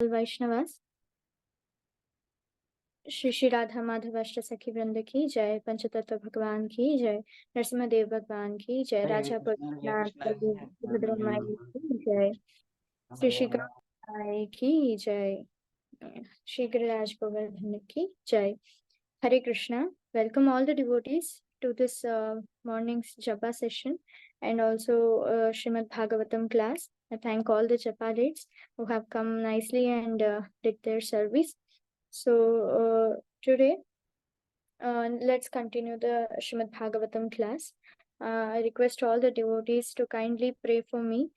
Vaishnavas, Shri Shri Radha Madhavashta Sakhi Vrinda ki jai, Panchatattva Bhagavan ki jai, Narasimha Dev Bhagavan ki jai, Raja Purnath Bhadramai ki jai, Shri Shri Gauraj ki jai, Shri Giriraj Govardhan ki jai. Hare Krishna. Welcome all the devotees to this morning's Japa session and also Srimad Bhagavatam class. I thank all the Japa leads who have come nicely and did their service. So today, let's continue the Srimad Bhagavatam class. I request all the devotees to kindly pray for me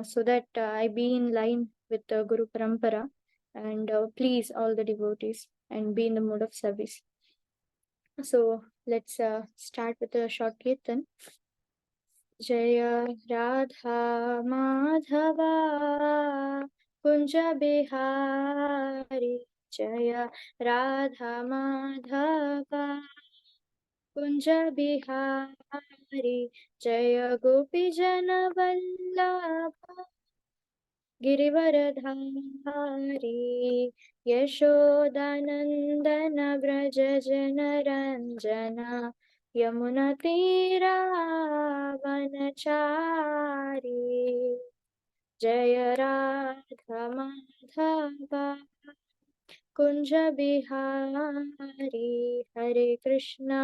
so that I be in line with the Guru Parampara, and please all the devotees and be in the mood of service. So let's start with a short kirtan. Jaya Radha Madhava Kunja Bihari, Jaya Radha Madhava Kunja Bihari, Jaya Gopi Jana Vallabha Girivaradhari, Yashodanandana Braja Janaranjana, Yamuna Tira Vanachari, Jaya Radha Madhava Kunja Bihari, Hare Krishna,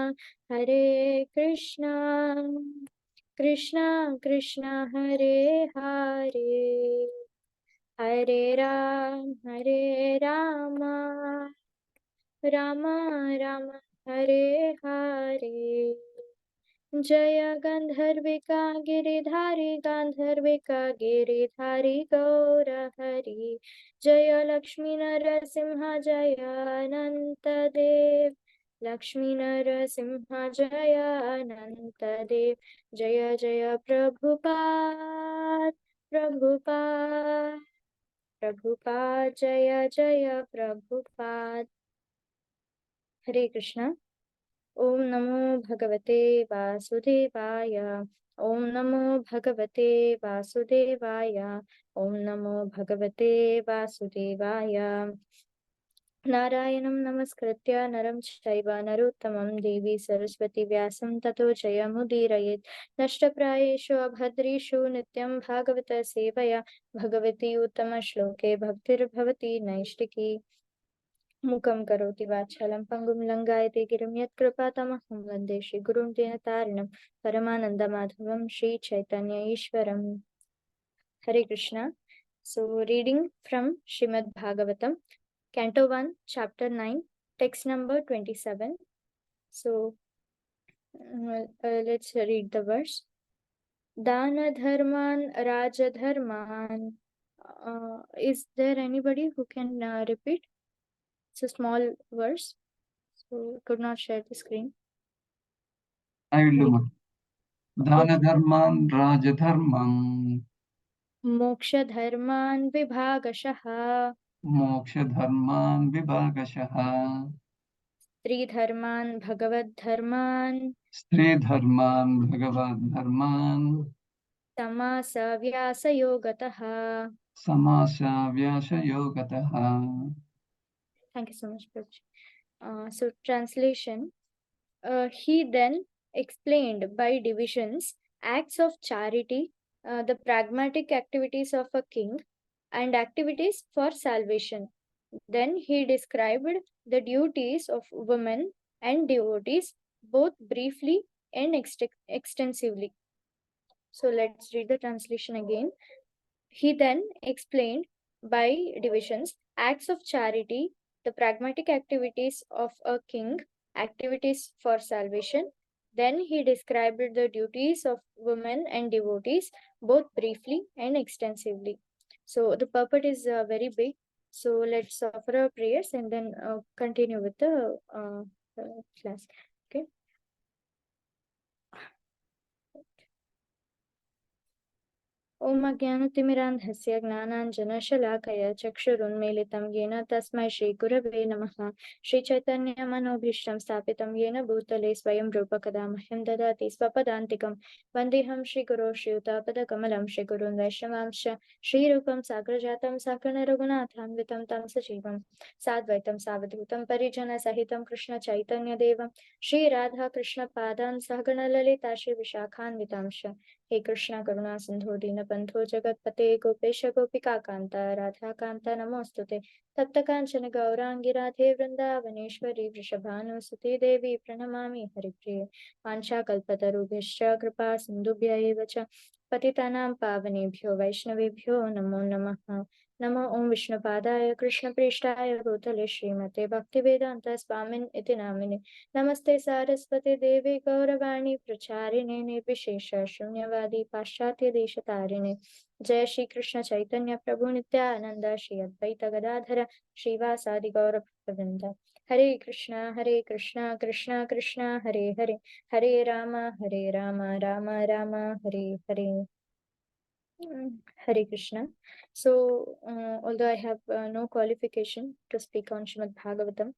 Krishna Krishna, Hare Hare, Hare Rama, Rama Rama, Hare Hare. Jaya Gandharvika Giridhari Gandharvika Giridhari Gaura Hari, Jaya Lakshmi Narasimha Jaya Ananta Dev, Lakshmi Narasimha Jaya Ananta Dev, Jaya Jaya Prabhupada, Prabhupada, Prabhupada, Jaya Jaya Prabhupada. Hare Krishna. Om Namo Bhagavate Vasudevaya. Om Namo Bhagavate Vasudevaya. Om Namo Bhagavate Vasudevaya. Narayanam Namaskritya Naram Chaiva Narottamam Devi Saraswati Vyasam Tato Jayamudirayet Nashtaprayeshu Abhadreshu Nityam Bhagavata Sevaya Bhagavati Uttama Shloke Bhaktir Bhavati Naishtiki Mukam karoti vachalam pangum langayate girim yat kripatamaham vande Shri Gurum Dinatarinam Paramananda Madhavam Shri Chaitanya Ishwaram. Hare Krishna. So reading from Srimad Bhagavatam, Canto 1, Chapter 9, text number 27. So let's read the verse. Dana Dharman Raja Dharman. Is there anybody who can repeat? It's a small verse, so could not share the screen. I will do. Dana Dharman Raja Dharman. Moksha Dharman Vibhagashaha. Moksha Dharman Vibhagashaha. Stri Dharman Bhagavad Dharman. Stri Dharman Bhagavad Dharman. Tamasa Vyasa Yogataha. Samasa Vyasa Yogataha. Thank you so much, Prabhuji. So translation. He then explained by divisions acts of charity, the pragmatic activities of a king, and activities for salvation. Then he described the duties of women and devotees both briefly and extensively. So let's read the translation again. He then explained by divisions acts of charity, the pragmatic activities of a king, activities for salvation. Then he described the duties of women and devotees both briefly and extensively. So the purport is very big. So let's offer our prayers and then continue with the class. Okay. Om Ajnanatimirandhasya Gnananjanashalakaya Chakshurunmilitam Yena Tasmai Shri Gurave Namaha Shri Chaitanya Manobhishtam Stapitam Yena Bhutale Swayam Rupa Kadamahyam Dadati Swapadantikam Vandeham Shri Guru Shri Utapada Kamalam Shri Gurun Vaishnavamsha Shri Rupam Sagrajatam Sakana Raghunatham Vitam Tam Sajivam Sadvaitam Savadhutam Parijana Sahitam Krishna Chaitanya Devam Shri Radha Krishna Padan Sahagana Lalita Shri Vishakhan Vitamsha हे कृष्णा करुणा सिंधु दीनबंधो जगतपते गोपेश गोपिका कांता राधा कांता नमोस्तुते तप्त कांचन गौरांगी राधे वृंदावनेश्वरी वृषभानुसुते देवी प्रणमामि हरिप्रिये वाञ्छाकल्पतरुभ्यश्च कृपा सिन्धुभ्य एव च पतितानां पावनेभ्यो वैष्णवेभ्यो नमो नमः नमो ओं विष्णुपादाय कृष्णप्रेष्ठाय भूतले श्रीमते भक्तिवेदान्त स्वामिन् इति नामिने नमस्ते सारस्वते देवे गौरवाणी प्रचारिणे निर्विशेष शून्यवादी पाश्चात्य देशतारिणे जय श्री कृष्ण चैतन्य प्रभु नित्यानंद श्री अद्वैत गदाधर श्रीवासादि गौर भक्तवृंद हरे Krishna Krishna Krishna Hare Hare Hare Ram Ram Ram Hare Hare Hare Krishna. So, although I have no qualification to speak on Srimad Bhagavatam,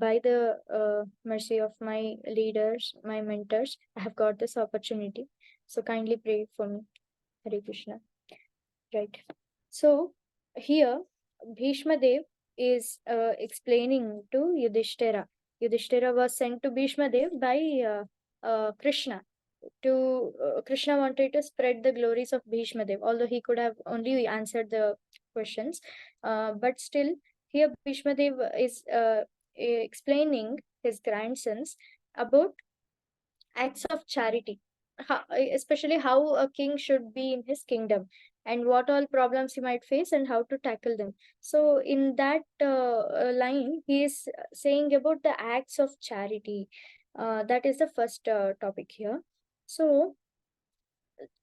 by the mercy of my leaders, my mentors, I have got this opportunity. So, kindly pray for me. Hare Krishna. Right. So, here, Bhishma Dev is explaining to Yudhishthira. Yudhishthira was sent to Bhishma Dev by Krishna. Krishna wanted to spread the glories of Bhishma Dev, although he could have only answered the questions. But still, here Bhishma Dev is explaining his grandsons about acts of charity, especially how a king should be in his kingdom and what all problems he might face and how to tackle them. So, in that line, he is saying about the acts of charity. That is the first topic here. So,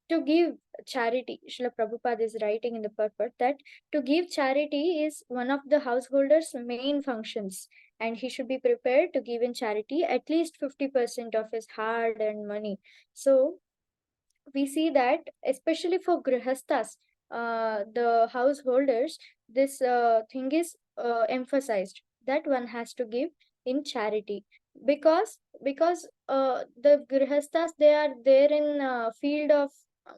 to give charity, Srila Prabhupada is writing in the purport that to give charity is one of the householder's main functions, and he should be prepared to give in charity at least 50% of his hard-earned money. So, we see that especially for grihastas, the householders, this thing is emphasized that one has to give in charity because the grihastas, they are there in field of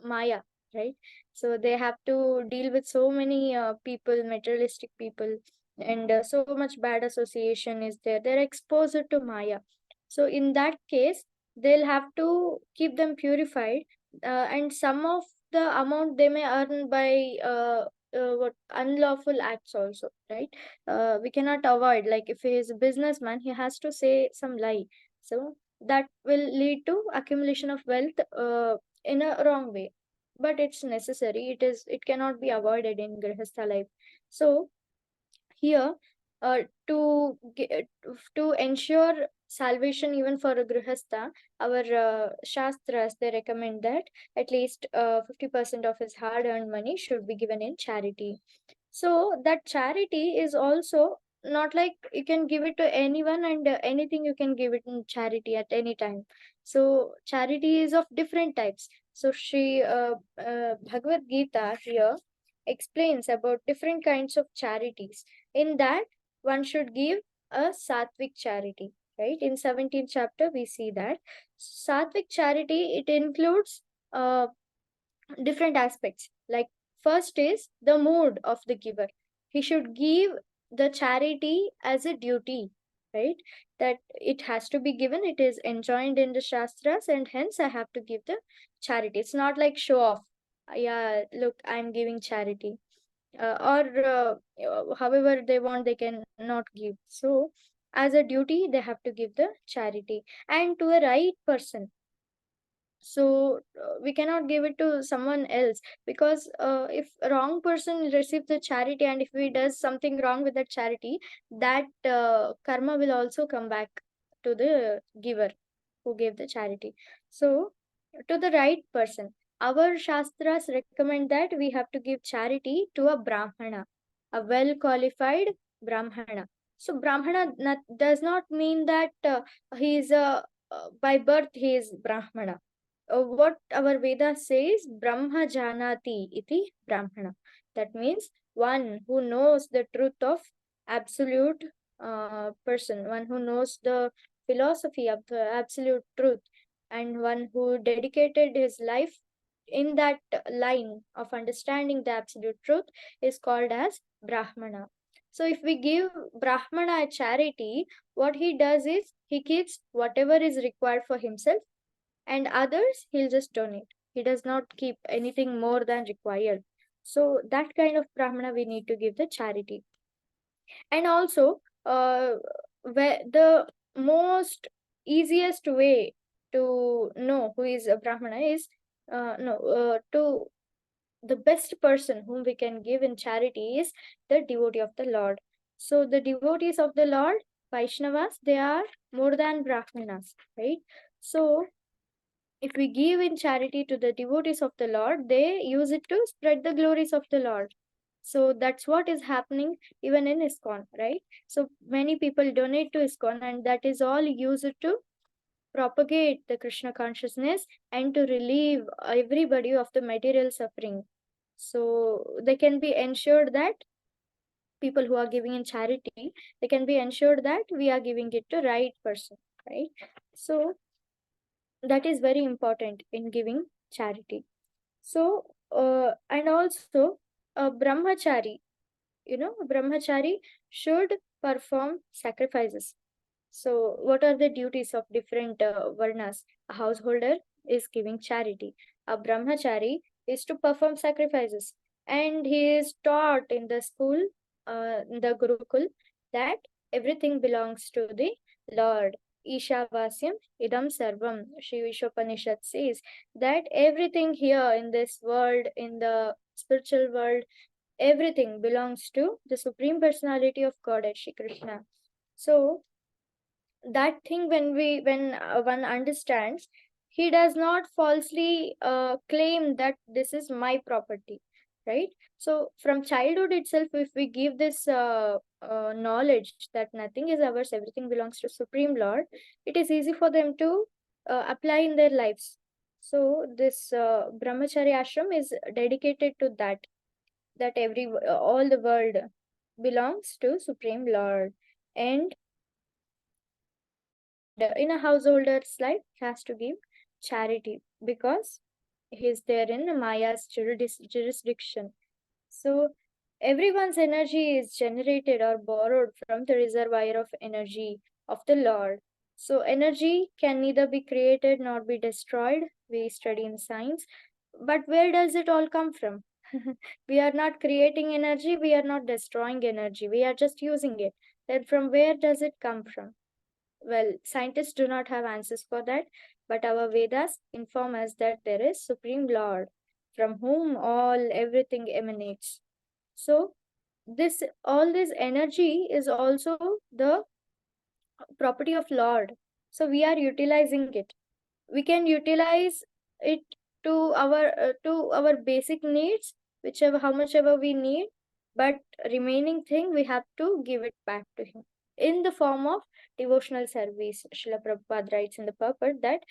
maya, right? So they have to deal with so many people, materialistic people, and so much bad association is there. They're exposed to maya. So in that case, they'll have to keep them purified, and some of the amount they may earn by what unlawful acts also, right? We cannot avoid, like if he is a businessman, he has to say some lie, so that will lead to accumulation of wealth in a wrong way, but it's necessary. It cannot be avoided in grihastha life. So here, to to ensure salvation even for a grihastha, our shastras, they recommend that at least 50% of his hard-earned money should be given in charity. So that charity is also not like you can give it to anyone and anything you can give it in charity at any time. So charity is of different types. So Shri Bhagavad Gita here explains about different kinds of charities. In that, one should give a sattvic charity, right? In 17th chapter, we see that sattvic charity, it includes different aspects. Like, first is the mood of the giver. He should give the charity as a duty, right? That it has to be given, it is enjoined in the shastras, and hence I have to give the charity. It's not like show off. Yeah, look, I'm giving charity. Or however they want, they can not give. So, as a duty, they have to give the charity, and to a right person. So we cannot give it to someone else, because if a wrong person receives the charity and if he does something wrong with that charity, that karma will also come back to the giver who gave the charity. So to the right person, our shastras recommend that we have to give charity to a brahmana, a well qualified brahmana. So brahmana does not mean that he is a by birth he is brahmana. what our Veda says, Brahma Janati iti Brahmana. That means one who knows the truth of absolute person, one who knows the philosophy of the absolute truth, and one who dedicated his life in that line of understanding the absolute truth is called as Brahmana. So if we give Brahmana a charity, what he does is he keeps whatever is required for himself, and others he'll just donate. He does not keep anything more than required. So that kind of Brahmana we need to give the charity. And also, where the most easiest way to know who is a Brahmana is no to the best person whom we can give in charity is the devotee of the Lord. So the devotees of the Lord, Vaishnavas, they are more than Brahmanas, right? So if we give in charity to the devotees of the Lord, they use it to spread the glories of the Lord. So that's what is happening even in ISKCON, right? So many people donate to ISKCON, and that is all used to propagate the Krishna consciousness and to relieve everybody of the material suffering. So they can be ensured that people who are giving in charity, they can be ensured that we are giving it to right person, right? So that is very important in giving charity. So and also brahmachari, brahmachari should perform sacrifices. So what are the duties of different varnas? A householder is giving charity, a brahmachari is to perform sacrifices, and he is taught in the school, in the gurukul, that everything belongs to the Lord. Ishavasyam idam sarvam. Shri Vishopanishad says that everything here in this world, in the spiritual world, everything belongs to the Supreme Personality of Godhead, Shri Krishna. So that thing, when one understands, he does not falsely claim that this is my property, right? So from childhood itself, if we give this knowledge that nothing is ours, everything belongs to Supreme Lord, it is easy for them to apply in their lives. So this brahmachari ashram is dedicated to that all the world belongs to Supreme Lord. And in a householder's life, he has to give charity because he is there in Maya's jurisdiction. So everyone's energy is generated or borrowed from the reservoir of energy of the Lord. So energy can neither be created nor be destroyed. We study in science. But where does it all come from? We are not creating energy, we are not destroying energy, we are just using it. Then from where does it come from? Well, scientists do not have answers for that, but our Vedas inform us that there is Supreme Lord from whom everything emanates. So all this energy is also the property of Lord. So we are utilizing it. We can utilize it to our basic needs, whichever how much ever we need, but remaining thing we have to give it back to him in the form of devotional service. Srila Prabhupada writes in the purport that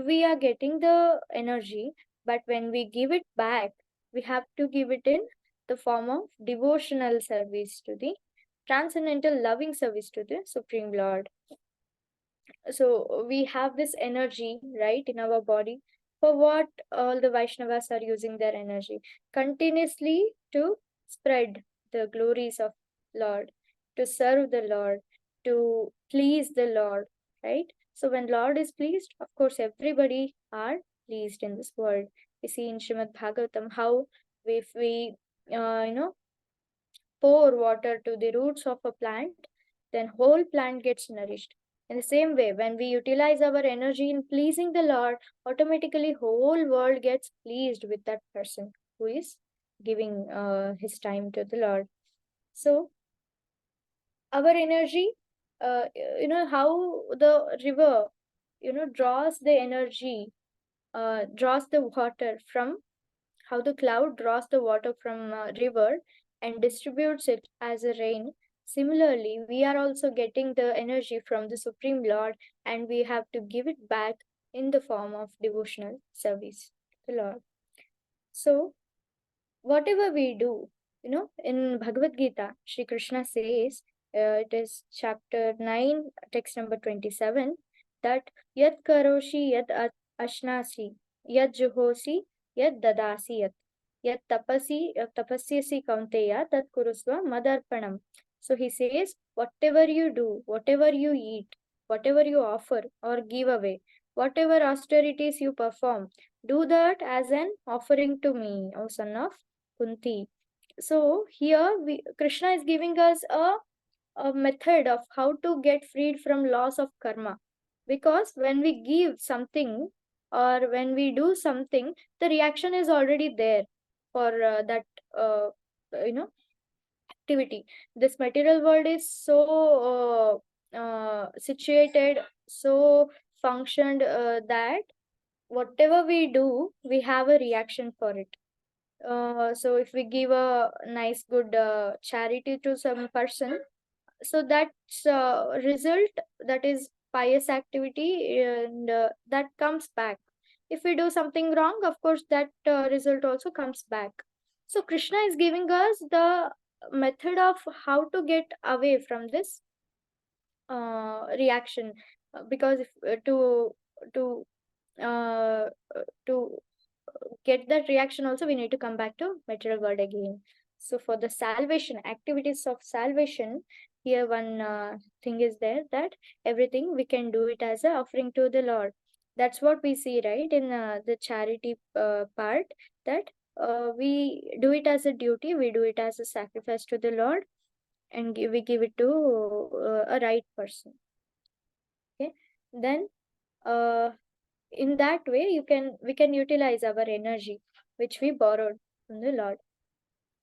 we are getting the energy, but when we give it back, we have to give it in the form of devotional service to the transcendental loving service to the Supreme Lord. So we have this energy, right, in our body. For what all the Vaishnavas are using their energy? Continuously to spread the glories of Lord, to serve the Lord, to please the Lord, right? So when Lord is pleased, of course, everybody are pleased in this world. We see in Srimad Bhagavatam how if we, pour water to the roots of a plant, then whole plant gets nourished. In the same way, when we utilize our energy in pleasing the Lord, automatically whole world gets pleased with that person who is giving his time to the Lord. So our energy, how the river, draws the energy, draws the water from how the cloud draws the water from a river and distributes it as a rain. Similarly, we are also getting the energy from the Supreme Lord, and we have to give it back in the form of devotional service to the Lord. So, whatever we do, in Bhagavad Gita, Sri Krishna says, it is chapter 9, text number 27, that yat karoshi yat ashnasi, yat juhosi, yat dadasi, yat tapasyasi kaunteya, tat kurusva madarpanam. So he says, whatever you do, whatever you eat, whatever you offer or give away, whatever austerities you perform, do that as an offering to me, O son of Kunti. So here Krishna is giving us a method of how to get freed from loss of karma. Because when we give something or when we do something, the reaction is already there for that uh, activity. This material world is so situated, so functioned that whatever we do, we have a reaction for it. So if we give a nice good charity to some person, so that's result, that is pious activity, and that comes back. If we do something wrong, of course that result also comes back. So Krishna is giving us the method of how to get away from this reaction, because if to uh, to get that reaction also, we need to come back to material world again. So for the salvation, activities of salvation, here one thing is there, that everything we can do it as a offering to the Lord. That's what we see, right, in the charity part, that we do it as a duty, we do it as a sacrifice to the Lord, and we give it to a right person. Okay, then uh, in that way we can utilize our energy which we borrowed from the Lord.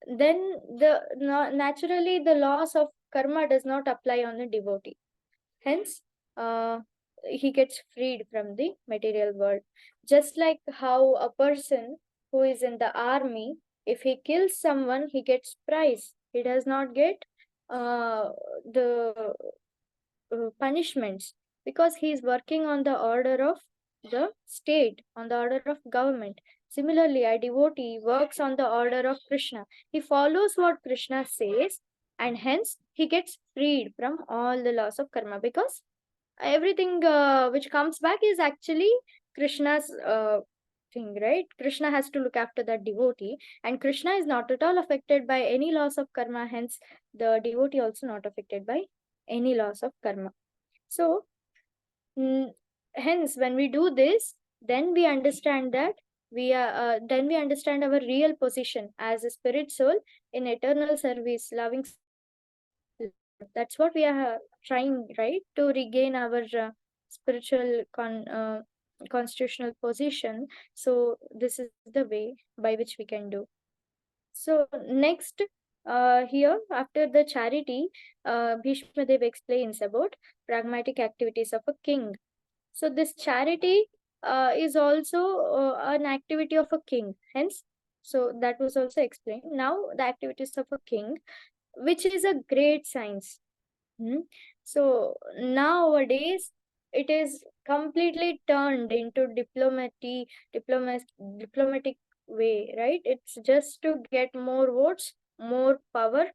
Then naturally the laws of karma does not apply on the devotee. Hence he gets freed from the material world. Just like how a person who is in the army, if he kills someone, he gets prize, he does not get the punishments, because he is working on the order of the state, on the order of government. Similarly, a devotee works on the order of Krishna. He follows what Krishna says, and hence he gets freed from all the laws of karma, because everything which comes back is actually Krishna's thing, right? Krishna has to look after that devotee, and Krishna is not at all affected by any loss of karma. Hence, the devotee also not affected by any loss of karma. So, hence, when we do this, then we understand that then we understand our real position as a spirit soul in eternal service, loving Lord. That's what we are trying, right, to regain our spiritual constitutional position. So, this is the way by which we can do. So, next, here, after the charity, Bhishma Dev explains about pragmatic activities of a king. So this charity is also an activity of a king. Hence, so that was also explained. Now the activities of a king, which is a great science. So nowadays it is completely turned into diplomatic way, right? It's just to get more votes, more power,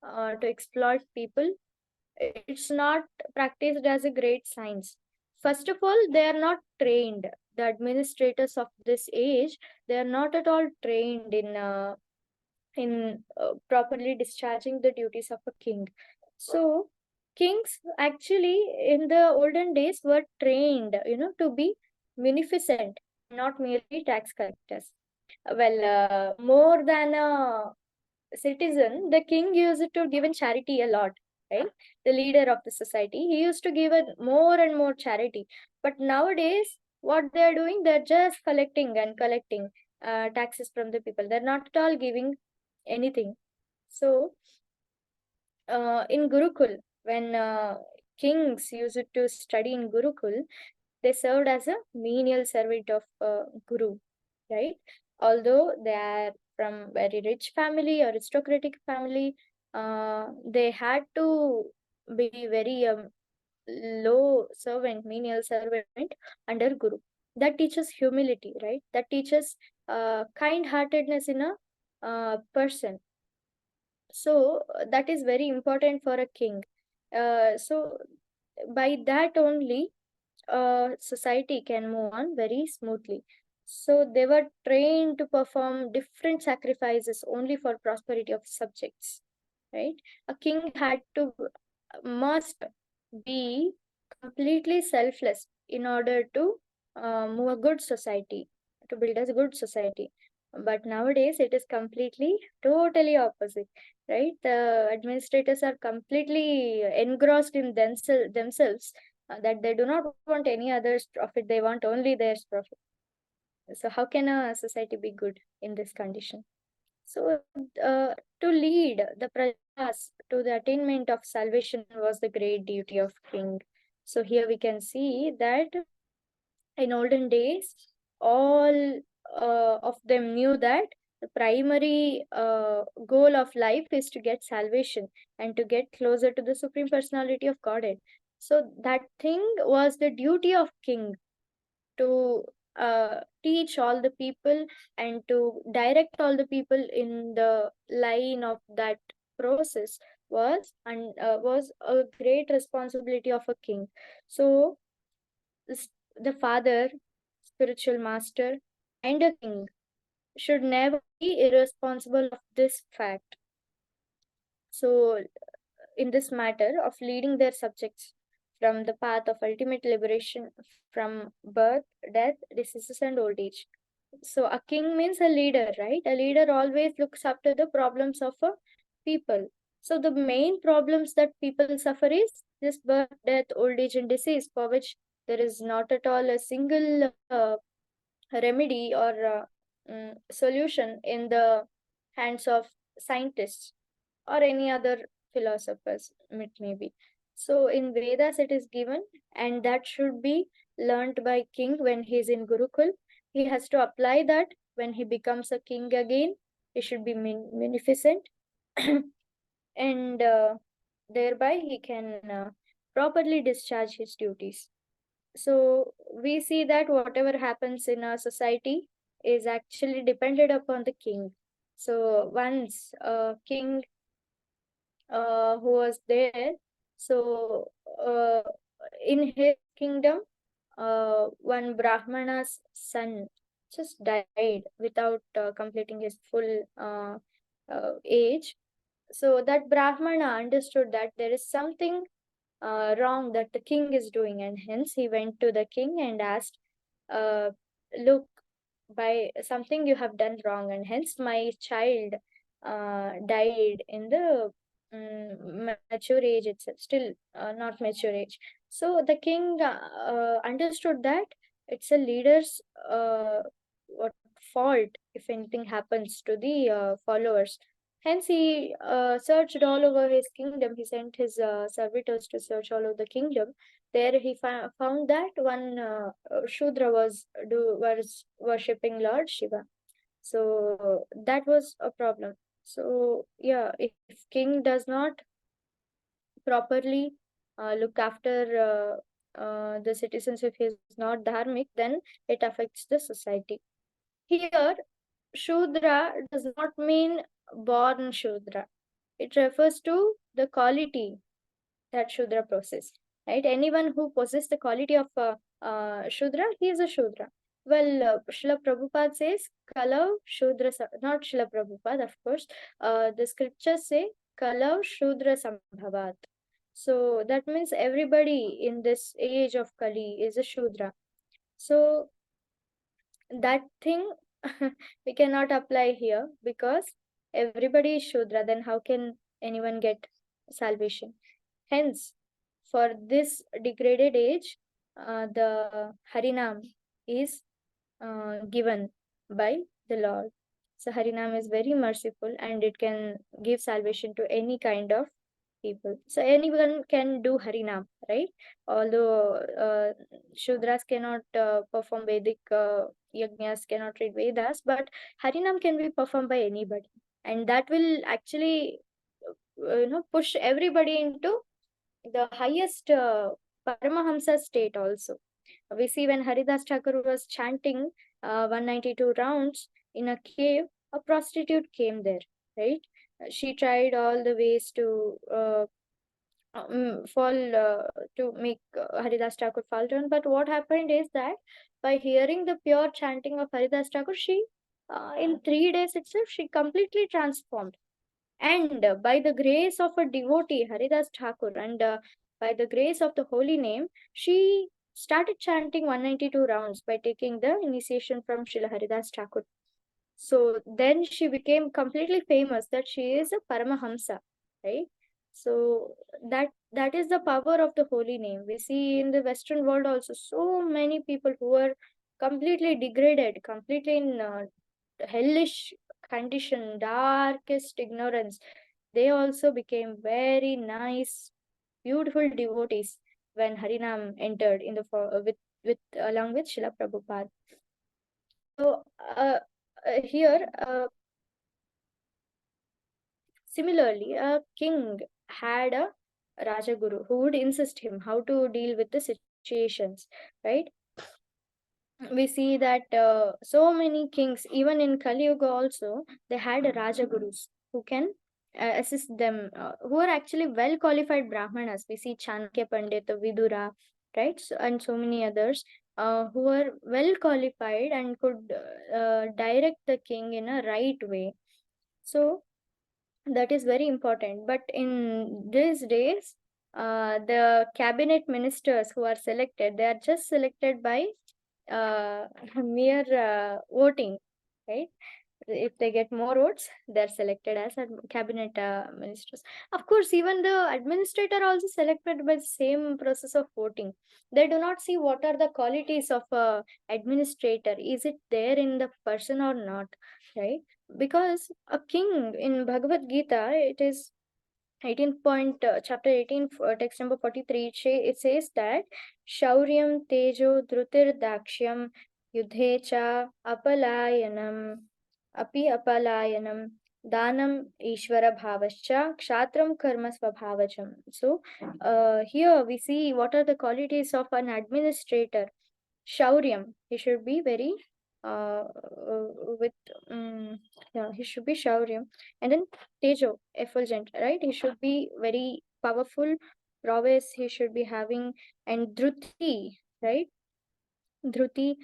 to exploit people. It's not practiced as a great science. First of all, they are not trained. The administrators of this age, they are not at all trained in properly discharging the duties of a king. So kings actually in the olden days were trained, to be munificent, not merely tax collectors. Well, more than a citizen, the king used to give in charity a lot, right? The leader of the society, he used to give a more and more charity. But nowadays, what they are doing, they're just collecting and collecting taxes from the people. They're not at all giving anything. So, in Gurukul, when kings used to study in Gurukul, they served as a menial servant of Guru, right? Although they are from very rich family, aristocratic family, they had to be very low servant, menial servant under Guru. That teaches humility, right? That teaches kind-heartedness in a person. So that is very important for a king. So by that only society can move on very smoothly. So they were trained to perform different sacrifices only for prosperity of subjects, right? A king had to must be completely selfless in order to move a good society, to build a good society. But nowadays it is completely totally opposite, right? The administrators are completely engrossed in themselves, that they do not want any other's profit, they want only their profit. So how can a society be good in this condition? So to lead the prajas to the attainment of salvation was the great duty of king. So here we can see that in olden days, all of them knew that the primary goal of life is to get salvation and to get closer to the Supreme Personality of Godhead. So that thing was the duty of king, to teach all the people and to direct all the people in the line of that process was a great responsibility of a king. So the father, spiritual master, and a king should never be irresponsible of this fact. So, in this matter of leading their subjects from the path of ultimate liberation from birth, death, diseases, and old age. So, a king means a leader, right? A leader always looks after the problems of a people. So, the main problems that people suffer is this birth, death, old age, and disease, for which there is not at all a single remedy or solution in the hands of scientists or any other philosophers, it may be. So in Vedas it is given, and that should be learnt by king when he is in Gurukul. He has to apply that when he becomes a king again. He should be munificent and thereby he can properly discharge his duties. So we see that whatever happens in our society is actually dependent upon the king. So once a king who was there, so in his kingdom, one Brahmana's son just died without completing his full age. So that Brahmana understood that there is something wrong that the king is doing, and hence he went to the king and asked, uh, look, by something you have done wrong, and hence my child died in the mature age itself, still not mature age. So the king understood that it's a leader's what fault if anything happens to the followers. Hence, he searched all over his kingdom. He sent his servitors to search all over the kingdom. There, he found that one Shudra was worshipping Lord Shiva. So that was a problem. So yeah, if king does not properly look after the citizens, if he is not dharmic, then it affects the society. Here, Shudra does not mean born Shudra. It refers to the quality that Shudra possesses, right? Anyone who possesses the quality of Shudra, he is a Shudra. Well, Srila Prabhupada says, Kalav Shudra, not Srila Prabhupada, of course. The scriptures say, Kalav Shudra Sambhavat. So that means everybody in this age of Kali is a Shudra. So that thing we cannot apply here because everybody is Shudra. Then how can anyone get salvation? Hence, for this degraded age, the Harinam is given by the Lord. So Harinam is very merciful and it can give salvation to any kind of people. So anyone can do Harinam, right? Although Shudras cannot perform Vedic yajnas, cannot read Vedas, but Harinam can be performed by anybody, and that will actually push everybody into the highest Paramahamsa state also. We see when Haridas Thakur was chanting 192 rounds in a cave, a prostitute came there, right? She tried all the ways to to make Haridas Thakur fall down. But what happened is that by hearing the pure chanting of Haridas Thakur, she in 3 days itself she completely transformed. And by the grace of a devotee, Haridas Thakur, and by the grace of the holy name, she started chanting 192 rounds by taking the initiation from Srila Haridas Thakur. So then she became completely famous that she is a Paramahamsa, right? So that is the power of the holy name. We see in the Western world also so many people who are completely degraded, completely in hellish condition, darkest ignorance. They also became very nice, beautiful devotees when Harinam entered in the with along with Srila Prabhupada. So here, similarly, a king had a Rajaguru who would insist him how to deal with the situations, right? We see that so many kings, even in Kali Yuga also, they had Rajagurus who can assist them, who are actually well qualified Brahmanas. We see Chanakya Pandit, Vidura, right? So, and so many others who are well qualified and could direct the king in a right way. So that is very important. But in these days, the cabinet ministers who are selected, they are just selected by uh, mere voting, right? If they get more votes, they're selected as cabinet ministers. Of course, even the administrator also selected by the same process of voting. They do not see what are the qualities of a administrator. Is it there in the person or not, right? Because a king in Bhagavad Gita, it is 18 point chapter 18 text number 43, it says that shauryam tejo drutir dakshyam yudhe cha apalayanam api apalayanam danam ishvara bhavascha kshatram karma svabhavacham. So here we see what are the qualities of an administrator. Shauryam, he should be very with yeah, he should be Shauryam. And then Tejo, effulgent, right? He should be very powerful, prowess, he should be having. And Dhruti, right? Dhruti,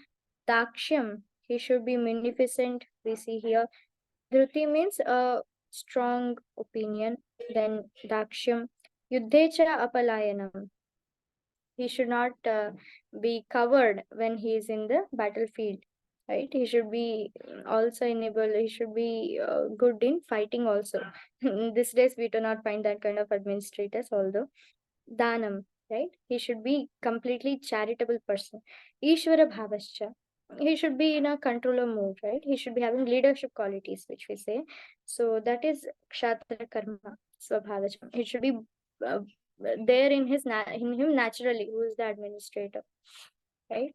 Dakshyam, he should be munificent. We see here. Dhruti means a strong opinion. Then Dakshyam, Yuddhecha Apalayanam, he should not be covered when he is in the battlefield, right? He should be also enabled, he should be good in fighting also. In these days we do not find that kind of administrators, although danam, right? He should be completely charitable person. Ishvara bhavascha, he should be in a controller mood, right? He should be having leadership qualities, which we say. So that is kshatra karma swabhavacham. He should be uh, there in in him naturally, who is the administrator, right?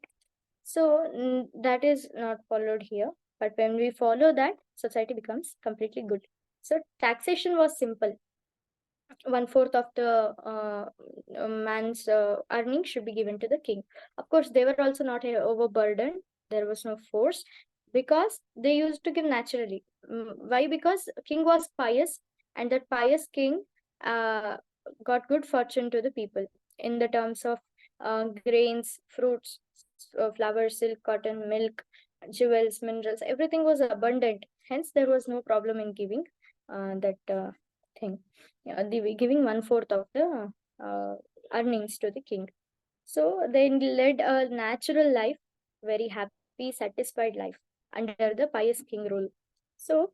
So that is not followed here, but when we follow that, society becomes completely good. So taxation was simple. 1/4 of the man's earning should be given to the king. Of course, they were also not overburdened. There was no force because they used to give naturally. Why? Because king was pious, and that pious king uh, got good fortune to the people in the terms of grains, fruits, flowers, silk, cotton, milk, jewels, minerals. Everything was abundant. Hence, there was no problem in giving that thing. Yeah, giving 1/4 of the earnings to the king. So they led a natural life, very happy, satisfied life under the pious king rule. So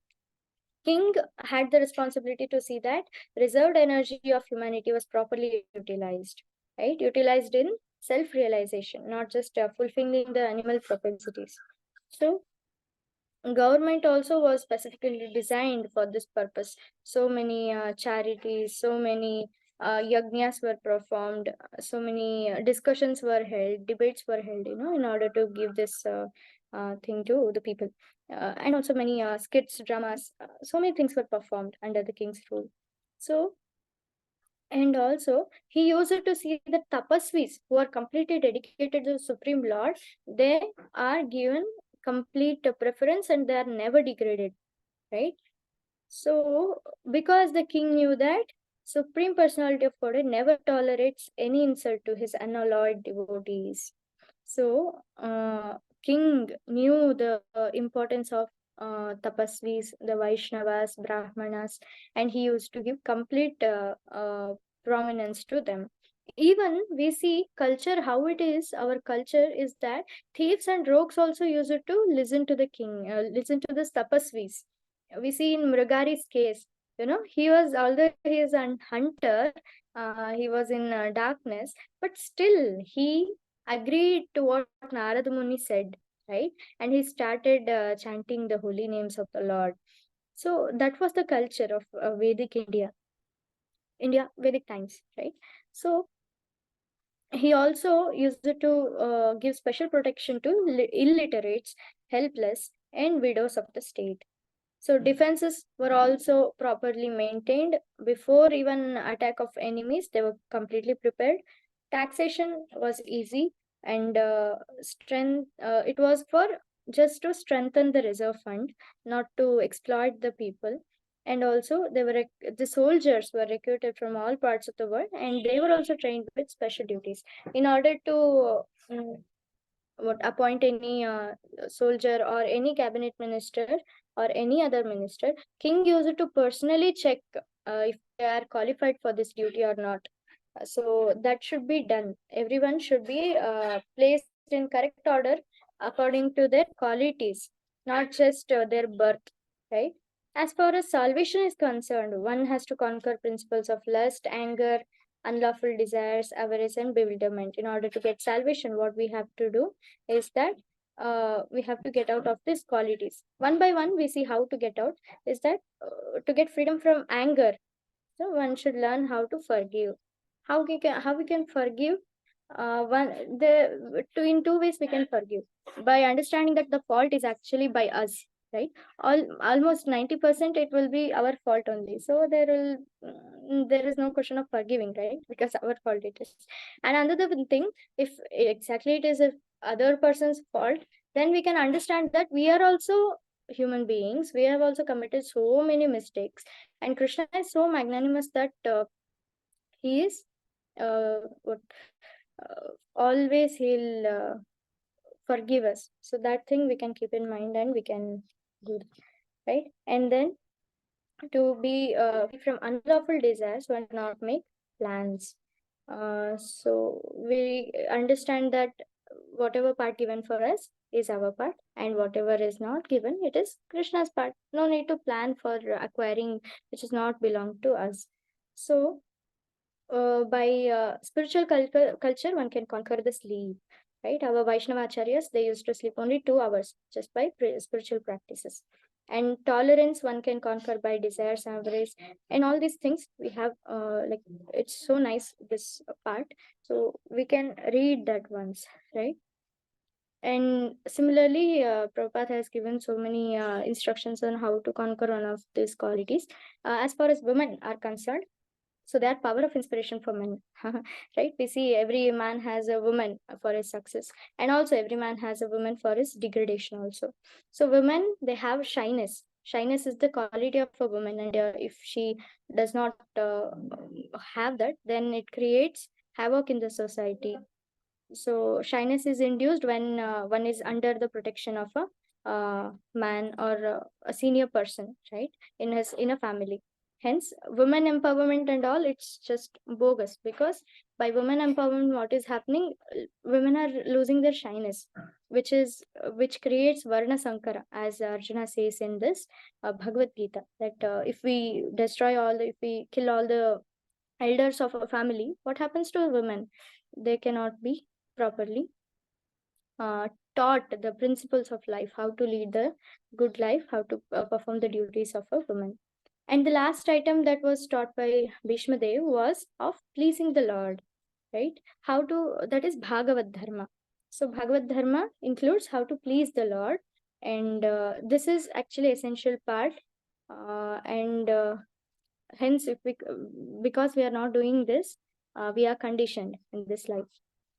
king had the responsibility to see that reserved energy of humanity was properly utilized, right? Utilized in self-realization, not just fulfilling the animal propensities. So government also was specifically designed for this purpose. So many charities, so many yajnas were performed, so many discussions were held, debates were held, in order to give this thing to the people. And also many skits, dramas, so many things were performed under the king's rule. So And also, he used to see the tapasvis who are completely dedicated to the Supreme Lord. They are given complete preference and they are never degraded, right? So, because the king knew that Supreme Personality of Godhead never tolerates any insult to his unalloyed devotees. So, king knew the importance of tapasvis, the Vaishnavas, Brahmanas, and he used to give complete prominence to them. Even we see culture how it is. Our culture is that thieves and rogues also use it to listen to the king, listen to the tapasvis. We see in Mrugari's case, he was, although he is a hunter, he was in darkness, but still he agreed to what Narada Muni said, right? And he started chanting the holy names of the Lord. So that was the culture of Vedic India, Vedic times, right? So he also used to give special protection to illiterates, helpless, and widows of the state. So defenses were also properly maintained before even attack of enemies. They were completely prepared. Taxation was easy and strength. It was for just to strengthen the reserve fund, not to exploit the people. And also, the soldiers were recruited from all parts of the world, and they were also trained with special duties in order to appoint any soldier or any cabinet minister or any other minister. King used to personally check if they are qualified for this duty or not. So that should be done. Everyone should be placed in correct order according to their qualities, not just their birth, right? As far as salvation is concerned, one has to conquer principles of lust, anger, unlawful desires, avarice, and bewilderment. In order to get salvation, what we have to do is that we have to get out of these qualities. One by one, we see how to get out. Is that to get freedom from anger, so one should learn how to forgive. How we can forgive? In two ways we can forgive, by understanding that the fault is actually by us, right? Almost 90% it will be our fault only. So there is no question of forgiving, right? Because our fault it is. And another thing, if exactly it is a other person's fault, then we can understand that we are also human beings. We have also committed so many mistakes, and Krishna is so magnanimous that he is what always he'll forgive us. So that thing we can keep in mind and we can do, right? And then to be free from unlawful desires, one not make plans. So we understand that whatever part given for us is our part, and whatever is not given, it is Krishna's part. No need to plan for acquiring which is not belong to us. So by spiritual culture, one can conquer the sleep, right? Our Vaishnava acharyas, they used to sleep only 2 hours just by spiritual practices. And tolerance, one can conquer by desires, avarice, and all these things. We have like, it's so nice, this part. So we can read that once, right? And similarly, Prabhupada has given so many instructions on how to conquer one of these qualities. As far as women are concerned, so they are power of inspiration for men. Right? We see every man has a woman for his success, and also every man has a woman for his degradation also. So women, they have shyness. Shyness is the quality of a woman, and if she does not have that, then it creates havoc in the society. So shyness is induced when one is under the protection of a man or a senior person, right, in a family. Hence, women empowerment and all, it's just bogus, because by women empowerment, what is happening? Women are losing their shyness, which creates varna sankara, as Arjuna says in this Bhagavad Gita, that if we kill all the elders of a family, what happens to women? They cannot be properly taught the principles of life, how to lead the good life, how to perform the duties of a woman. And the last item that was taught by Bhishma Dev was of pleasing the Lord, right? That is Bhagavad Dharma. So Bhagavad Dharma includes how to please the Lord, and this is actually essential part. And hence, because we are not doing this, we are conditioned in this life.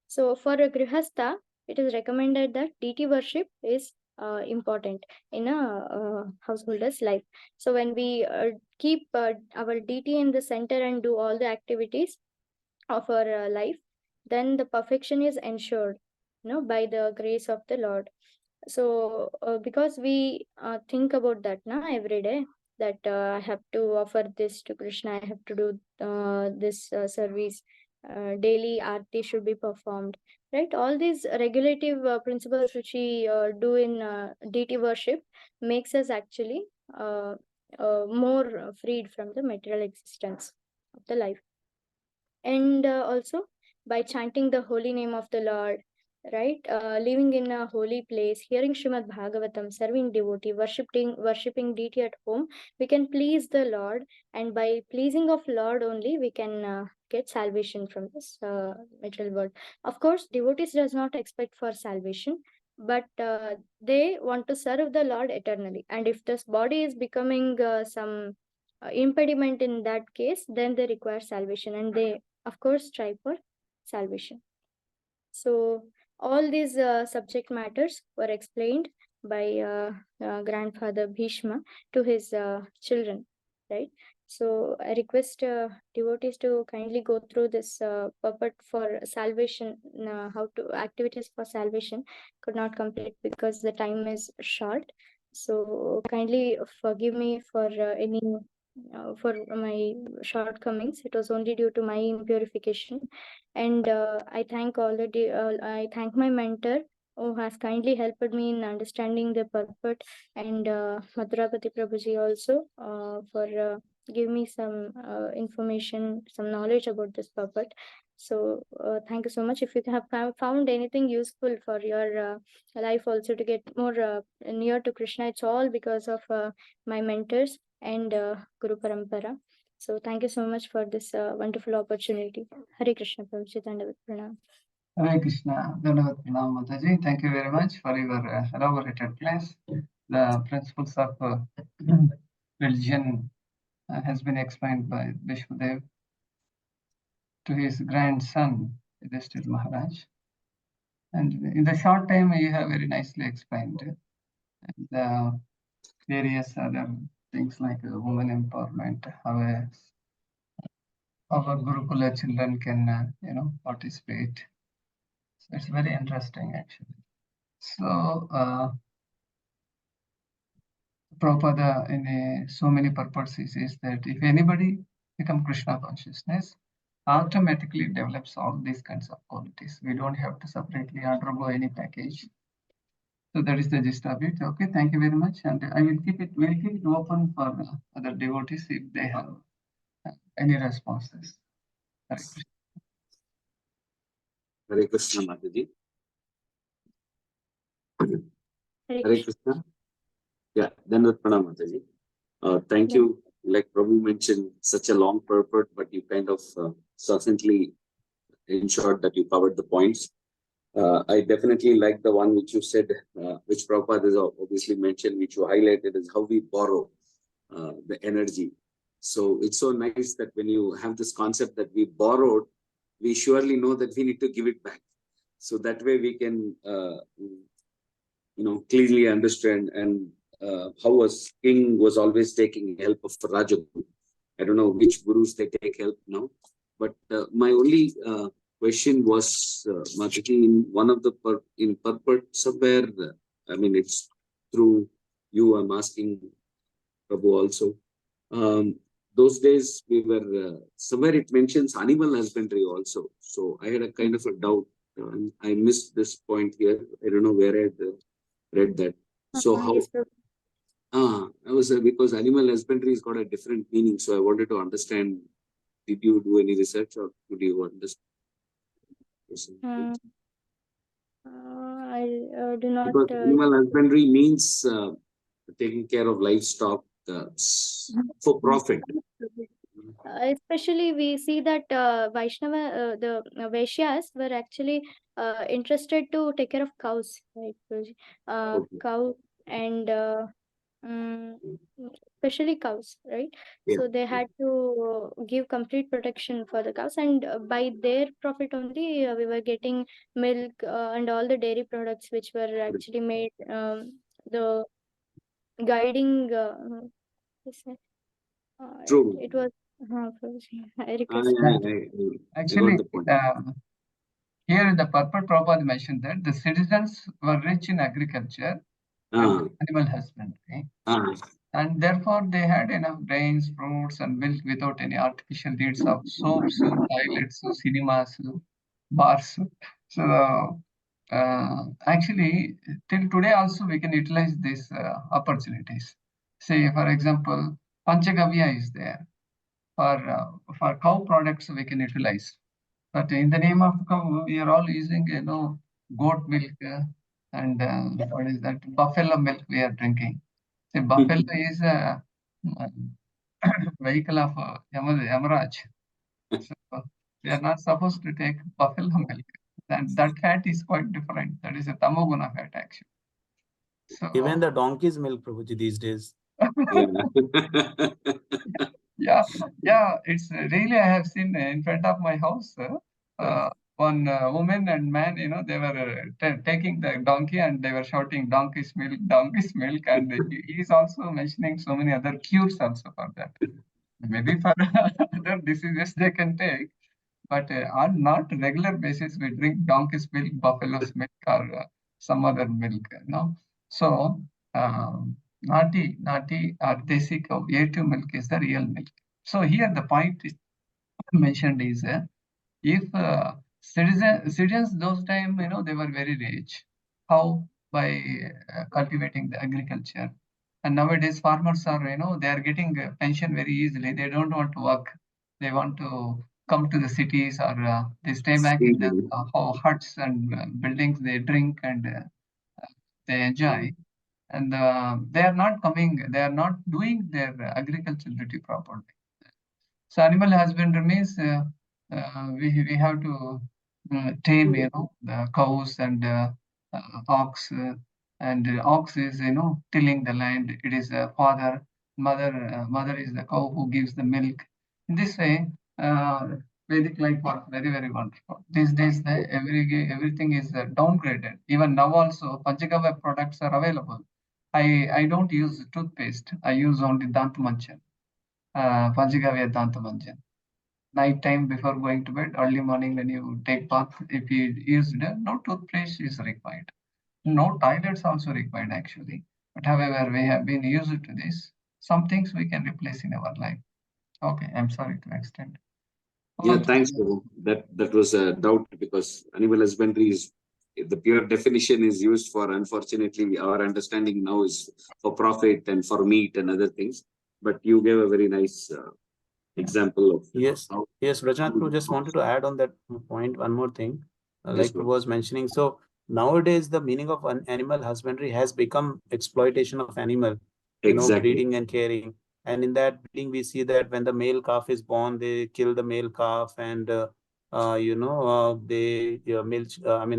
So for a grihastha, it is recommended that deity worship is important in a householder's life. So when we keep our deity in the center and do all the activities of our life, then the perfection is ensured, by the grace of the Lord. So because we think about that now every day, that I have to offer this to Krishna, I have to do this service, daily aarti should be performed, right? All these regulative principles which we do in deity worship makes us actually more freed from the material existence of the life. And also by chanting the holy name of the Lord, right? Living in a holy place, hearing Srimad Bhagavatam, serving devotee, worshipping deity at home, we can please the Lord, and by pleasing of Lord only we can get salvation from this material world. Of course, devotees does not expect for salvation, but they want to serve the Lord eternally. And if this body is becoming some impediment in that case, then they require salvation, and they of course strive for salvation. So all these subject matters were explained by grandfather Bhishma to his children, right? So I request devotees to kindly go through this purport for salvation, how to activities for salvation. Could not complete because the time is short. So kindly forgive me for any for my shortcomings. It was only due to my impurification, and I thank I thank my mentor who has kindly helped me in understanding the purport, and Madhurapati Prabhuji also for give me some information, some knowledge about this purport. So thank you so much. If you have found anything useful for your life also to get more near to Krishna, it's all because of my mentors and Guru Parampara. So thank you so much for this wonderful opportunity. Hare Krishna, Prabhuji, Dandavat Pranam. Hare Krishna, Dandavat Pranam, Mataji. Thank you very much for your elaborated class. The principles of religion has been explained by Vishwadev to his grandson, Yudhishthira Maharaj. And in the short time, you have very nicely explained the various other things like women empowerment, how our Gurukula children can, participate. So it's very interesting, actually. So, Prabhupada, in so many purposes, is that if anybody become Krishna consciousness, automatically develops all these kinds of qualities. We don't have to separately undergo any package. So that is the gist of it. Okay, thank you very much. And we'll keep it open for other devotees if they have any responses. Hare Krishna. Hare Krishna, Mataji. Hare Krishna. Yeah, Dandavat Pranam, Mataji. Thank you. Like Prabhu mentioned, such a long purport, but you kind of succinctly ensured that you covered the points. I definitely like the one which you said, which Prabhupada has obviously mentioned, which you highlighted, is how we borrow the energy. So it's so nice that when you have this concept that we borrowed, we surely know that we need to give it back. So that way we can, clearly understand and how a king was always taking help of Rajaguru. I don't know which gurus they take help now, but my only question was, Mataji, in one of the purport somewhere, I mean, it's through you, I'm asking Prabhu also. Those days we were, somewhere it mentions animal husbandry also. So I had a kind of a doubt. I missed this point here. I don't know where I read that. So how? I was because animal husbandry has got a different meaning. So I wanted to understand. Did you do any research, or did you understand? I do not. Because animal husbandry means taking care of livestock for profit. Especially we see that Vaishnava, the Vaishyas were actually interested to take care of cows, right? Okay. Cow and especially cows, right? Yeah. So they had to give complete protection for the cows, and by their profit only, we were getting milk and all the dairy products which were actually made. The guiding, True. it was. I I, request. I, I, I Actually, got the point. here in the purport Prabhupada mentioned that the citizens were rich in agriculture and animal husbandry, and therefore they had enough grains, fruits, and milk without any artificial needs of soaps, toilets, cinemas, bars. So actually, till today also we can utilize these opportunities. Say, for example, Panchagavya is there. For cow products we can utilize. But in the name of cow, we are all using, goat milk and what is that? Buffalo milk we are drinking. See, buffalo is a vehicle of Yamaraj. So we are not supposed to take buffalo milk. That fat is quite different. That is a tamoguna fat actually. So Even the donkey's milk, Prabhuji, these days. yeah, it's really, I have seen in front of my house, one woman and man, they were taking the donkey and they were shouting donkey's milk, and he is also mentioning so many other cures also for that. Maybe for other diseases they can take, but on not regular basis we drink donkey's milk, buffalo's milk, or some other milk, So nati or desi cow, A2 milk is the real milk. So here the point is mentioned is if citizens those time, they were very rich. How? By cultivating the agriculture. And nowadays farmers are, they are getting pension very easily. They don't want to work. They want to come to the cities, or they stay back in the huts and buildings. They drink and they enjoy. And they are not coming. They are not doing their agricultural duty properly. So animal husbandry means we have to tame, the cows and ox. And ox is, tilling the land. It is a father. Mother is the cow who gives the milk. In this way, Vedic life was very, very wonderful. These days, everything is downgraded. Even now also, Panchagava products are available. I don't use toothpaste. I use only Dantamanjan. Panchagavya Dantamanjan. Night time before going to bed, early morning when you take bath, if you use no toothpaste is required. No toilets also required actually. But however, we have been used to this. Some things we can replace in our life. Okay, I'm sorry to extend. Yeah, thanks, Prabhu. That was a doubt, because animal husbandry is, the pure definition is used for, unfortunately, our understanding now is for profit and for meat and other things. But you gave a very nice example of Yes. how. Yes, Rajnath Prabhu, just wanted to add on that point one more thing. Like Prabhu was mentioning, so nowadays the meaning of animal husbandry has become exploitation of animal, breeding and caring. And in that breeding, we see that when the male calf is born, they kill the male calf, and they milk.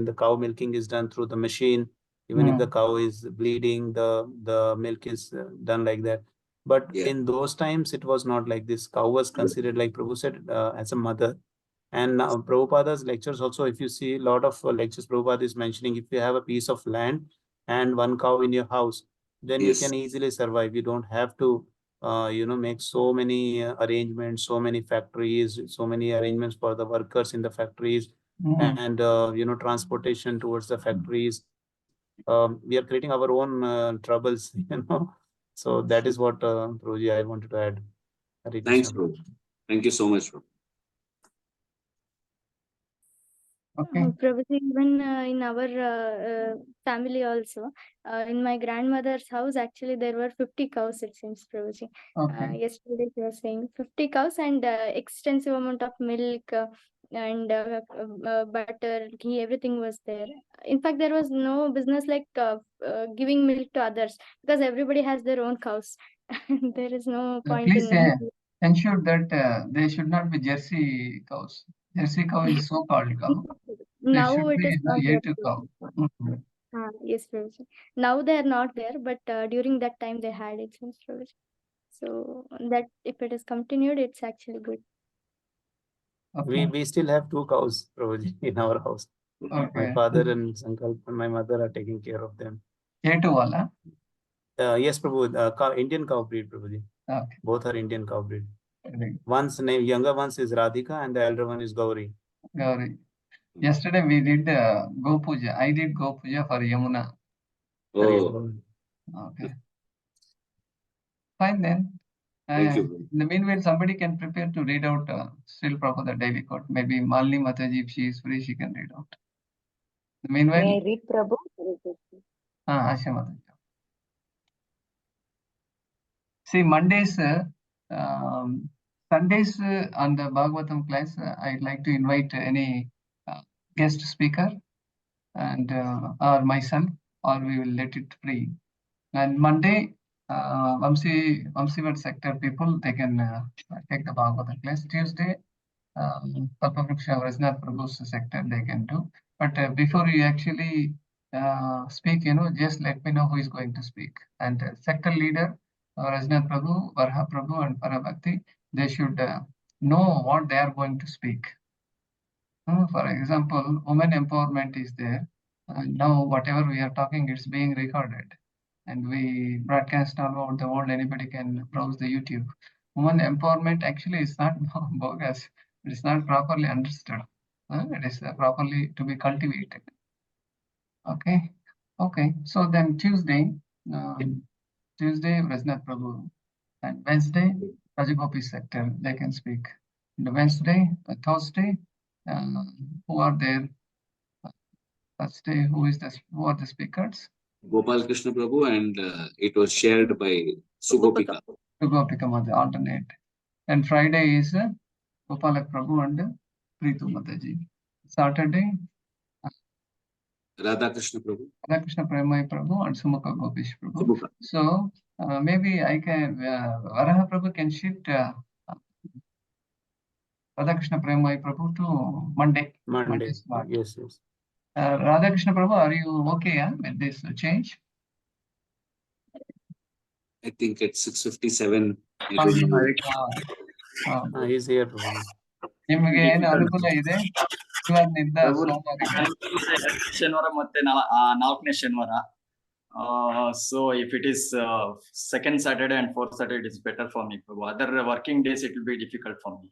The cow milking is done through the machine. Even if the cow is bleeding, the milk is done like that. But in those times, it was not like this. Cow was considered, like Prabhu said, as a mother. And now Prabhupada's lectures also, if you see a lot of lectures, Prabhupada is mentioning, if you have a piece of land and one cow in your house, then you can easily survive. You don't have to, make so many arrangements, so many factories, so many arrangements for the workers in the factories, and, transportation towards the factories. We are creating our own troubles, So that is what, Prabhuji, I wanted to add. Thanks, Prabhu. Thank you so much, Prabhu. Okay. Prabhuji, even in our family also, in my grandmother's house, actually there were 50 cows, it seems, Prabhuji. Okay. Yesterday she was saying 50 cows and extensive amount of milk and butter, ghee, everything was there. In fact, there was no business like giving milk to others, because everybody has their own cows. There is no point Please in ensure that they should not be Jersey cows. Jersey cow is so-called cow. Now it be is not there. A2 cow. Yes, Prabhuji. Now they are not there, but during that time they had it, seems, Prabhuji. So that if it is continued, it's actually good. Okay. We still have 2 cows, Prabhuji, in our house. My Okay. father and Sankalp and my mother are taking care of them. A2 wala? Yes, Prabhu, Indian cow breed, Prabhuji. Okay. Both are Indian cow breed. Very good. One's name, younger one is Radhika and the elder one is Gauri. Gauri. Yesterday we did Go Puja. I did Go Puja for Yamuna. Oh, Okay. Fine then. thank you. In the meanwhile, somebody can prepare to read out still proper the daily quote. Maybe Malini Mataji, if she is free, she can read out. Meanwhile, May I read, Prabhu? Asha Mataji. See, Mondays, Sundays on the Bhagavatam class, I'd like to invite any guest speaker and or myself, or we will let it free. And Monday, Vamsivat sector people, they can take the Bhagavatam class. Tuesday, Kalpavruksha Rajnath Prabhu's sector, they can do. But before you actually speak, just let me know who is going to speak. And sector leader, Rajnath Prabhu, Varha Prabhu, and Parabhakti, they should know what they are going to speak. For example, women empowerment is there. Now, whatever we are talking, it's being recorded. And we broadcast all over the world. Anybody can browse the YouTube. Women empowerment actually is not bogus. It is not properly understood. It is properly to be cultivated. Okay. Okay. So then Tuesday, Rajnath Prabhu, and Wednesday, Rajagopi sector, they can speak. And Wednesday, Thursday, who are there? Thursday, who are the speakers? Gopal Krishna Prabhu, and it was shared by Sugopika. Sugopika Mataji, alternate. And Friday is Gopalak Prabhu and Preetu Mataji. Saturday, Radha Krishna Prabhu. Radhakrishna Premai Prabhu and Sumukha Gopish Prabhu. Sumukha. So maybe I can, Varaha Prabhu can shift Radhakrishna Premai Prabhu to Monday. Monday. Slot. Yes, yes. Radhakrishna Prabhu, are you okay with this change? I think at 6:57. I don't know. He's here, Prabhuji. ನಿಮಗೆ ಏನು ಅನುಕೂಲ ಇದೆ ಶನಿವಾರನಿಂದ ಸೋಮವಾರಕ್ಕೆ ಶನಿವಾರ ಮತ್ತೆ ನಾಲ್ಕನೇ ಶನಿವಾರ so if it is second Saturday and fourth Saturday, it is better for me. Other working days it will be difficult for me.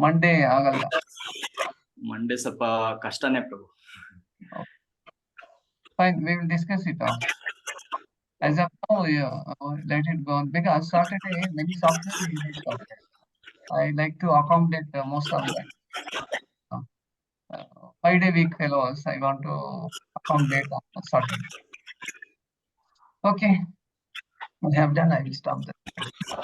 Monday ಆಗಲ್ಲ ಮಂಡೇ ಸ್ವಲ್ಪ ಕಷ್ಟನೇ ಪ್ರಭು. Fine, we will discuss it all. As of now, let it go on because Saturday many software is used software. I like to accommodate most of that. 5-day week fellows, I want to accommodate on Saturday. Okay, we have done. I will stop there.